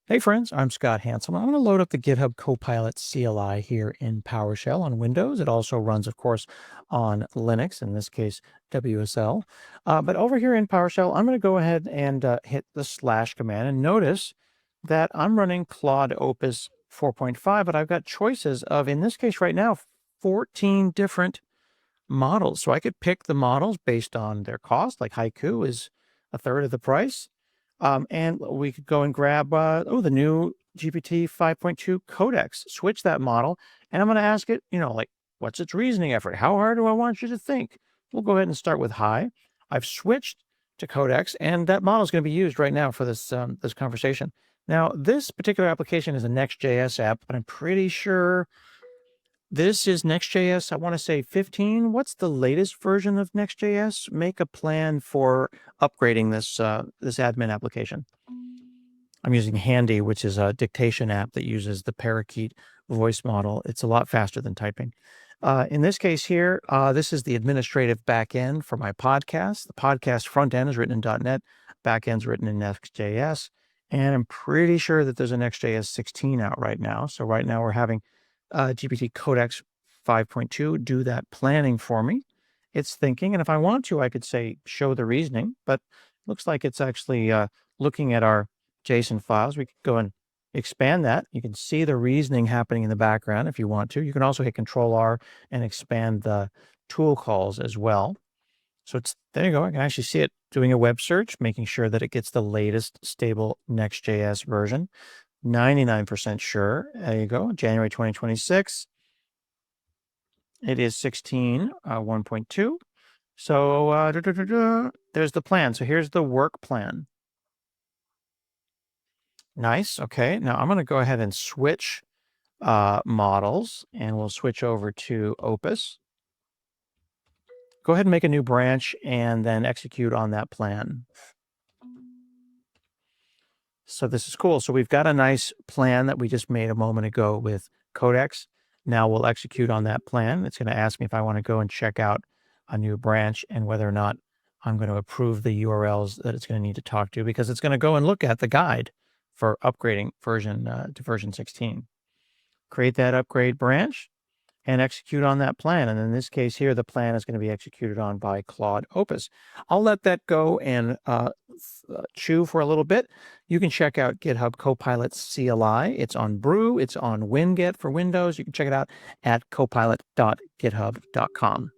Hey friends, I'm Scott Hanselman. I'm going to load up the GitHub Copilot CLI here in PowerShell on Windows. It also runs, of course, on Linux, in this case, WSL. But over here in PowerShell, I'm going to go ahead and hit the slash command and notice that I'm running Claude Opus 4.5, but I've got choices of, in this case right now, 14 different models. So I could pick the models based on their cost, like Haiku is a third of the price. And we could go and grab, the new GPT 5.2 Codex, switch that model, and I'm going to ask it, like, what's its reasoning effort? How hard do I want you to think? We'll go ahead and start with high. I've switched to Codex, and that model is going to be used right now for this conversation. Now, this particular application is a Next.js app, but I'm pretty sure this is Next.js, I want to say 15. What's the latest version of Next.js? Make a plan for upgrading this admin application. I'm using Handy, which is a dictation app that uses the Parakeet voice model. It's a lot faster than typing. In this case here, this is the administrative backend for my podcast. The podcast front end is written in .NET, back end's written in Next.js, and I'm pretty sure that there's a Next.js 16 out right now. So right now we're having GPT Codex 5.2 do that planning for me. It's thinking, and if I want to, I could say show the reasoning, but looks like it's actually looking at our JSON files. We could go and expand that. You can see the reasoning happening in the background if you want to. You can also hit Control-R and expand the tool calls as well. So there you go. I can actually see it doing a web search, making sure that it gets the latest stable Next.js version. 99% sure. There you go. January 2026. It is 16, 1.2. So there's the plan. So here's the work plan. Nice. Okay. Now I'm going to go ahead and switch models, and we'll switch over to Opus. Go ahead and make a new branch and then execute on that plan. So this is cool. So we've got a nice plan that we just made a moment ago with Codex. Now we'll execute on that plan. It's going to ask me if I want to go and check out a new branch and whether or not I'm going to approve the URLs that it's going to need to talk to, because it's going to go and look at the guide for upgrading to version 16. Create that upgrade branch and execute on that plan. And in this case here, the plan is going to be executed on by Claude Opus. I'll let that go and chew for a little bit. You can check out GitHub Copilot CLI. It's on Brew. It's on Winget for Windows. You can check it out at copilot.github.com.